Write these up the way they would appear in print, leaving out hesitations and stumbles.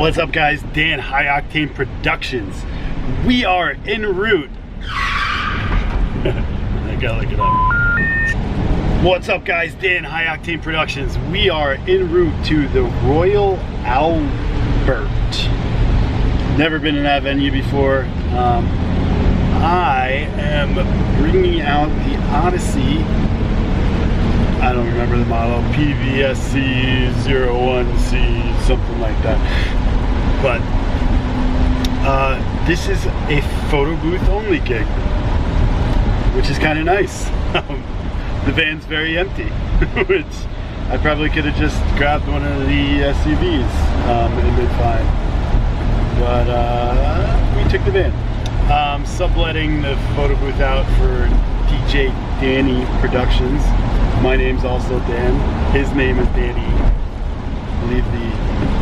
What's up guys, Dan, High Octane Productions. We are en route. I gotta look it up. What's up guys, Dan, High Octane Productions. We are en route to the Royal Albert. Never been in that venue before. I am bringing out the Odyssey, I don't remember the model, PBSCS01 something like that. But this is a photo booth only gig, which is kind of nice. The van's very empty, which I probably could have just grabbed one of the SUVs and been fine. But we took the van. Subletting the photo booth out for DJ Danny Productions. My name's also Dan. His name is Danny. I believe the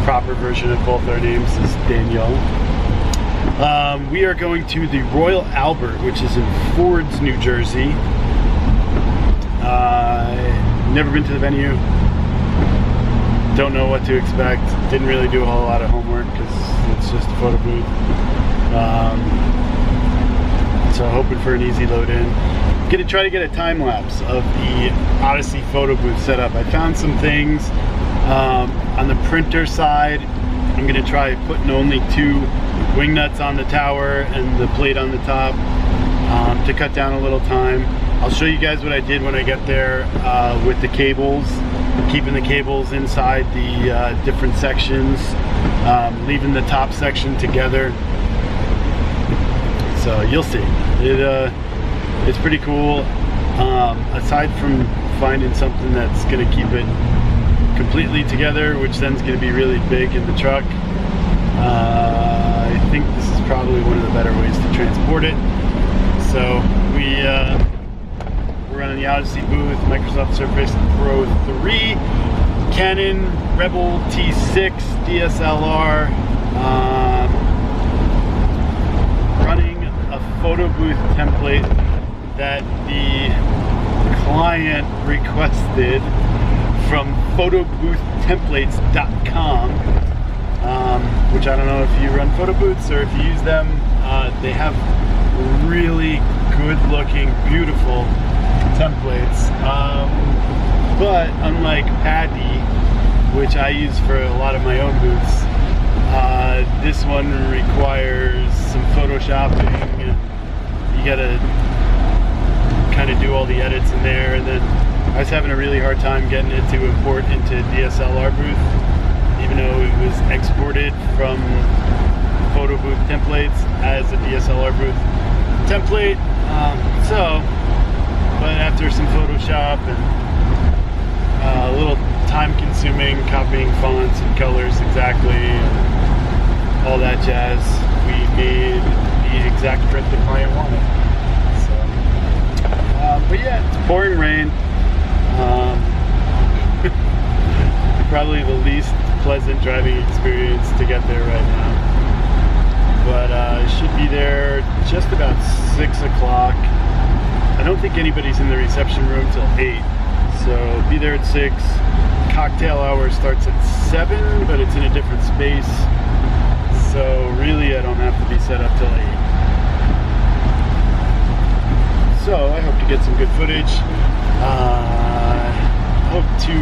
proper version of both our names is Daniel. We are going to the Royal Albert, which is in Fords, New Jersey. Never been to the venue. Don't know what to expect. Didn't really do a whole lot of homework because it's just a photo booth. So hoping for an easy load in. Gonna try to get a time lapse of the Odyssey photo booth setup. I found some things on the printer side. I'm gonna try putting only 2 wing nuts on the tower and the plate on the top to cut down a little time. I'll show you guys what I did when I get there with the cables, keeping the cables inside the different sections, leaving the top section together. So you'll see. It's pretty cool. Aside from finding something that's gonna keep it completely together, which then's gonna be really big in the truck, I think this is probably one of the better ways to transport it. So we're running the Odyssey booth, Microsoft Surface Pro 3, Cannon Rebel T6 DSLR, running a photo booth template that the client requested from photoboothtemplates.com, which I don't know if you run photo booths or if you use them. They have really good looking, beautiful templates, but unlike Paddy, which I use for a lot of my own booths, this one requires some photoshopping. You gotta kind of do all the edits in there, and then I was having a really hard time getting it to import into DSLR booth, even though it was exported from photo booth templates as a DSLR booth template. But after some Photoshop and a little time consuming copying fonts and colors exactly, and all that jazz, we made the exact print the client wanted. So, but yeah, it's pouring rain. Probably the least pleasant driving experience to get there right now. But I should be there just about 6 o'clock. I don't think anybody's in the reception room till 8. So be there at 6. Cocktail hour starts at 7, but it's in a different space. So really I don't have to be set up till 8. So I hope to get some good footage. Hope to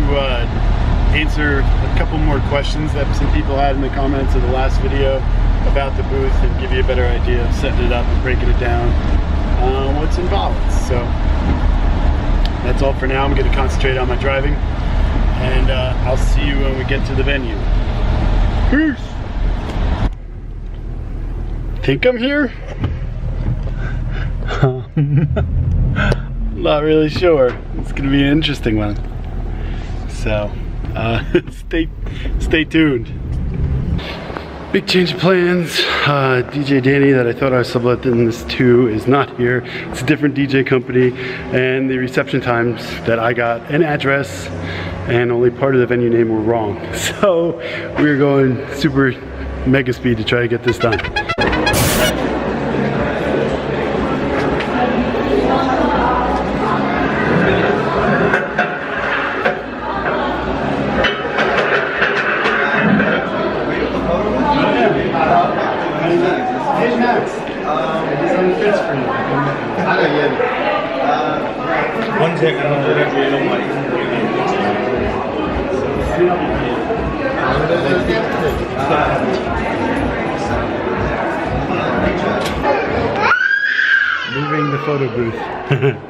answer a couple more questions that some people had in the comments of the last video about the booth and give you a better idea of setting it up and breaking it down, what's involved. So that's all for now. I'm going to concentrate on my driving, and I'll see you when we get to the venue. Peace! Think I'm here? Not really sure. It's going to be an interesting one. So stay tuned. Big change of plans. DJ Danny that I thought I was subletting this to is not here. It's a different DJ company, and the reception times that I got, an address and only part of the venue name were wrong. So we're going super mega speed to try to get this done. Moving the photo booth.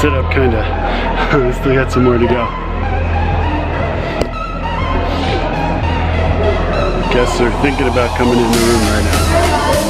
sit up kinda. Still got some more to go. Guests are thinking about coming in the room right now.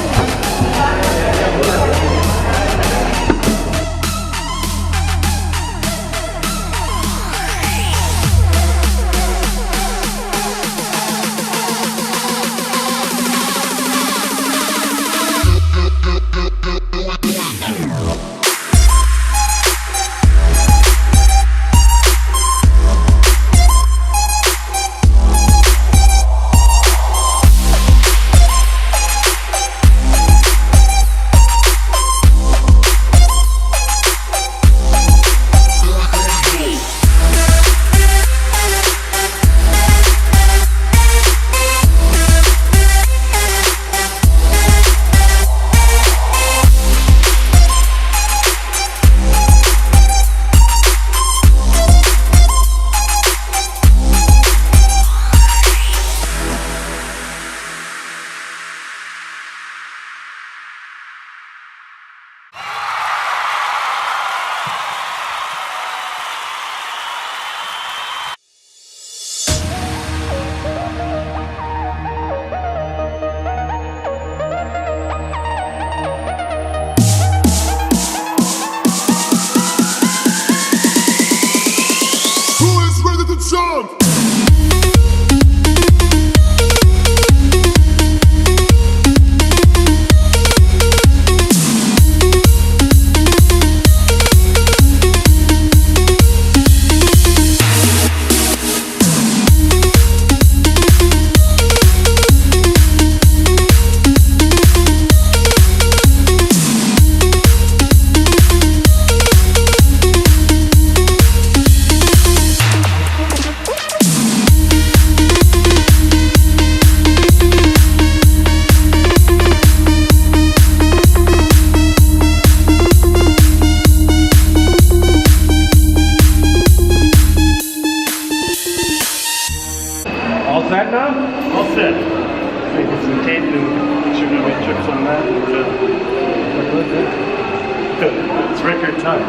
record time.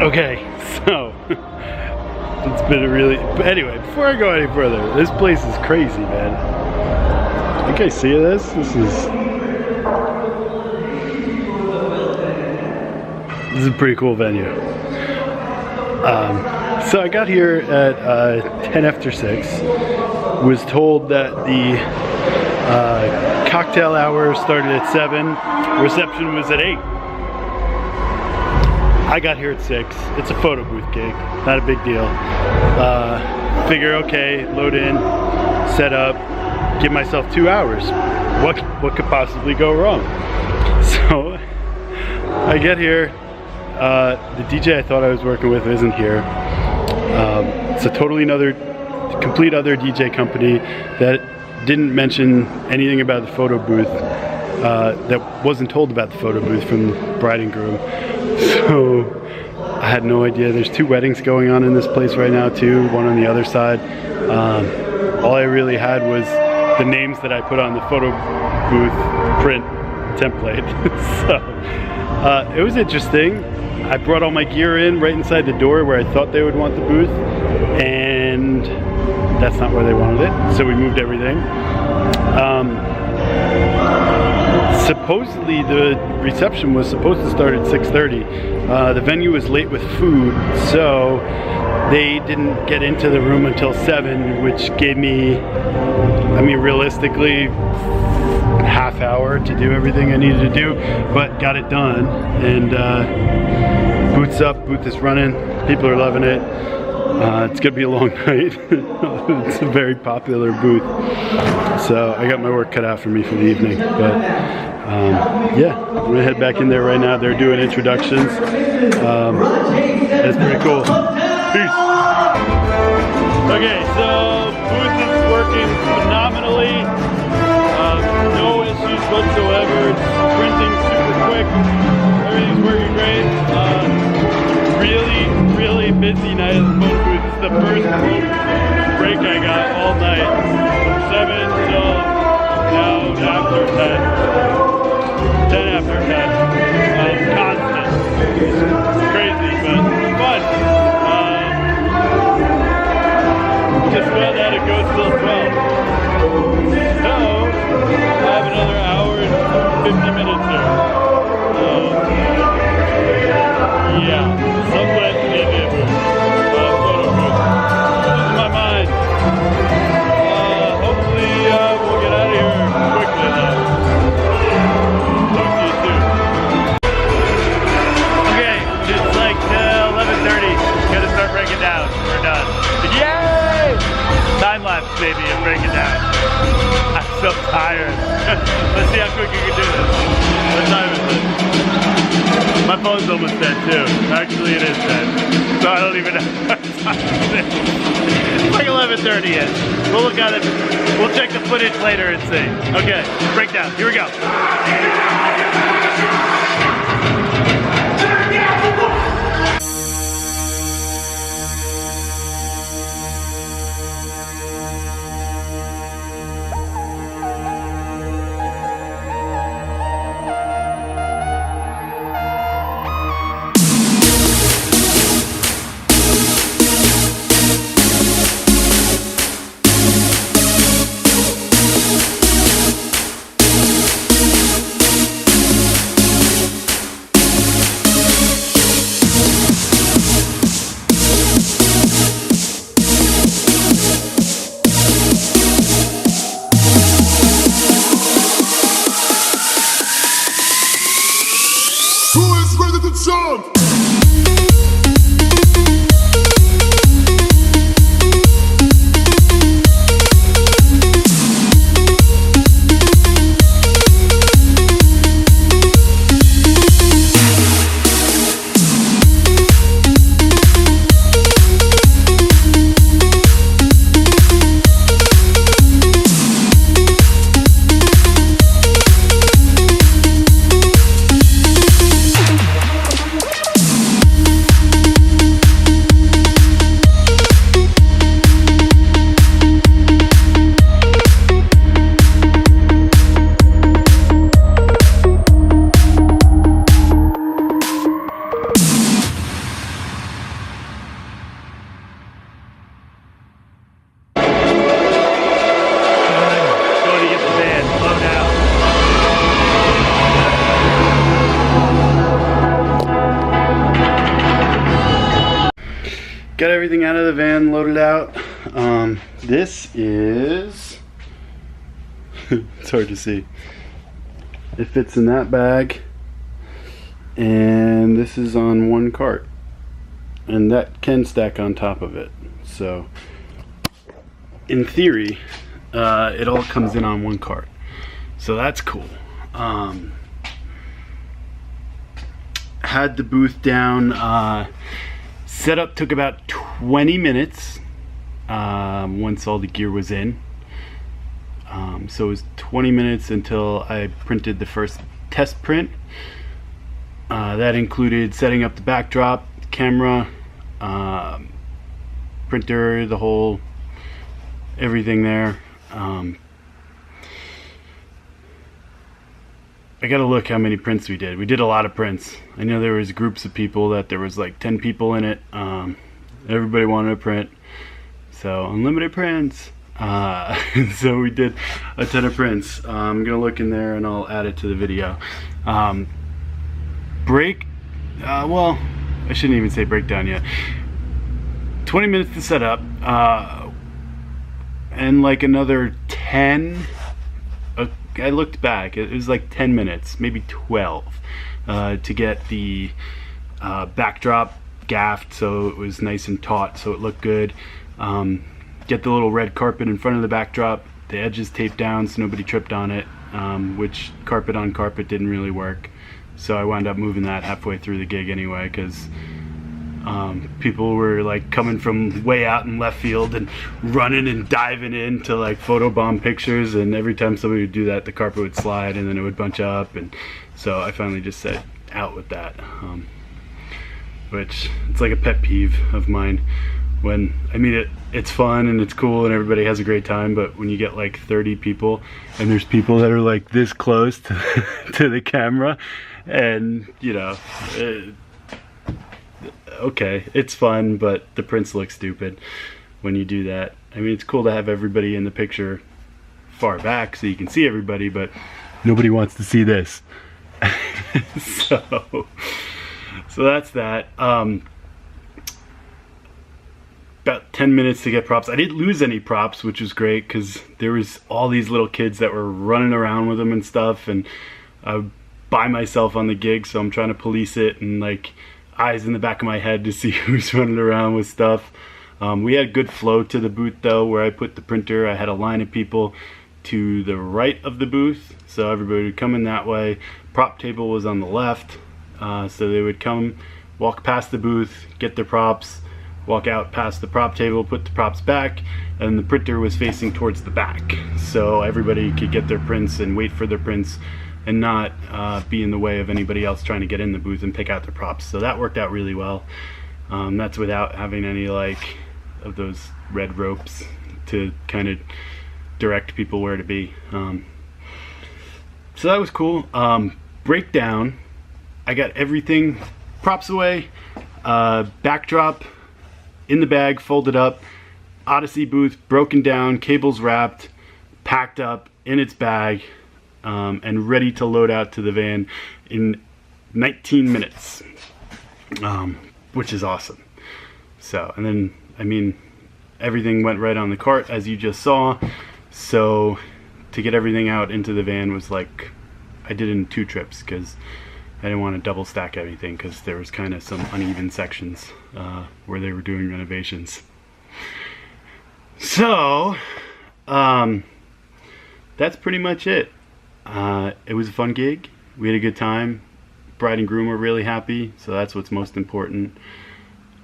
Okay, so it's been a really, but anyway, before I go any further, this place is crazy, man. You guys see this? This is a pretty cool venue. So I got here at 10 after 6, was told that the cocktail hour started at 7, reception was at 8. I got here at 6. It's a photo booth gig, not a big deal. Figure, okay, load in, set up, give myself 2 hours. What could possibly go wrong? So I get here. The DJ I thought I was working with isn't here. It's a totally complete other DJ company that didn't mention anything about the photo booth, that wasn't told about the photo booth from the bride and groom. So I had no idea. There's 2 weddings going on in this place right now too, one on the other side. All I really had was the names that I put on the photo booth print template. So it was interesting. I brought all my gear in right inside the door where I thought they would want the booth, and that's not where they wanted it, so we moved everything. Supposedly the reception was supposed to start at 6:30. The venue was late with food, so they didn't get into the room until 7, which gave me, I mean, realistically, half hour to do everything I needed to do, but got it done. And booth's up, booth is running, people are loving it. It's gonna be a long night. It's a very popular booth, so I got my work cut out for me for the evening. But yeah, I'm gonna head back in there right now. They're doing introductions. It's pretty cool. Peace. Okay, so booth is working phenomenally. No issues whatsoever. It's printing super quick. Everything's working great. Really busy night at the photo booth. This is the first break I got all night. From 7 till now after 10. 10 after 10. Constant. It's crazy, but it's fun. Just glad that it goes till 12. So, I have another hour and 50 minutes here. Yeah, somewhat maybe a booth. Photo booth. Losing my mind. Hopefully we'll get out of here quickly though. Talk to you soon. Okay, it's like 11:30. Gotta start breaking down. We're done. Yay! Time lapse, baby, I'm breaking down. I'm so tired. Let's see how quick you can do this. What time is it? My phone's almost dead too. Actually, it is dead. So I don't even know what time it is. It's like 11:30ish. We'll look at it. We'll check the footage later and see. Okay, breakdown. Here we go. This is, it's hard to see. It fits in that bag, and this is on one cart, and that can stack on top of it. So in theory, it all comes in on one cart, so that's cool. Had the booth down. Setup took about 20 minutes once all the gear was in. So it was 20 minutes until I printed the first test print. That included setting up the backdrop, camera, printer, the whole everything there. I gotta look how many prints we did. We did a lot of prints. I know there was groups of people that there was like 10 people in it. Everybody wanted a print, so unlimited prints. So we did a ton of prints. I'm gonna look in there and I'll add it to the video. Well, I shouldn't even say breakdown yet. 20 minutes to set up, and like another 10. I looked back, it was like 10 minutes, maybe 12, to get the backdrop gaffed so it was nice and taut, so it looked good. Get the little red carpet in front of the backdrop, the edges taped down so nobody tripped on it, which carpet on carpet didn't really work. So I wound up moving that halfway through the gig anyway, because people were like coming from way out in left field and running and diving in to like photobomb pictures, and every time somebody would do that, the carpet would slide and then it would bunch up, and so I finally just said out with that, which it's like a pet peeve of mine. When I mean it's fun and it's cool and everybody has a great time, but when you get like 30 people and there's people that are like this close to the camera, and you know, okay, it's fun, but the prints look stupid when you do that. I mean, it's cool to have everybody in the picture far back so you can see everybody, but nobody wants to see this. so that's that. About 10 minutes to get props. I didn't lose any props, which was great, because there was all these little kids that were running around with them and stuff, and I was by myself on the gig, so I'm trying to police it and like eyes in the back of my head to see who's running around with stuff. We had good flow to the booth though. Where I put the printer, I had a line of people to the right of the booth, so everybody would come in that way. Prop table was on the left, so they would come, walk past the booth, get their props, walk out past the prop table, put the props back, and the printer was facing towards the back, so everybody could get their prints and wait for their prints and not be in the way of anybody else trying to get in the booth and pick out their props. So that worked out really well. That's without having any like of those red ropes to kind of direct people where to be. So that was cool. Breakdown, I got everything, props away, backdrop in the bag, folded up, Odyssey booth broken down, cables wrapped, packed up in its bag, and ready to load out to the van in 19 minutes, which is awesome. So, and then, I mean, everything went right on the cart as you just saw, so to get everything out into the van was like, I did it in 2 trips, because I didn't want to double stack everything, because there was kind of some uneven sections where they were doing renovations. So, that's pretty much it. It was a fun gig. We had a good time. Bride and groom were really happy, so that's what's most important.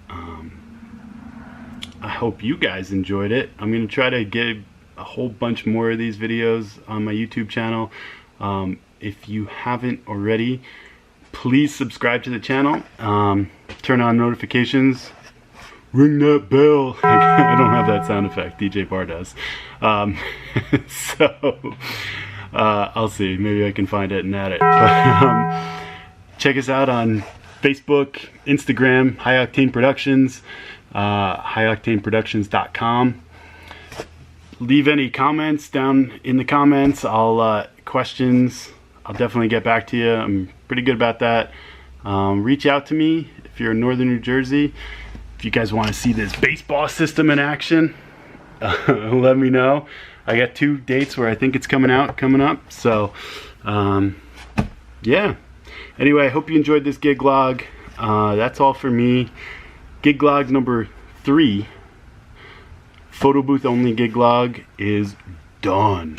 I hope you guys enjoyed it. I'm going to try to get a whole bunch more of these videos on my YouTube channel. If you haven't already, please subscribe to the channel. Turn on notifications. Ring that bell. I don't have that sound effect. DJ Bar does. So I'll see. Maybe I can find it and add it. But, check us out on Facebook, Instagram, High Octane Productions, highoctaneproductions.com. Leave any comments down in the comments. Questions. I'll definitely get back to you. I'm pretty good about that. Reach out to me if you're in northern New Jersey. If you guys want to see this baseball system in action, let me know. I got 2 dates where I think it's coming up. So yeah. Anyway, I hope you enjoyed this gig log. That's all for me. Gig log number 3, photo booth only gig log, is done.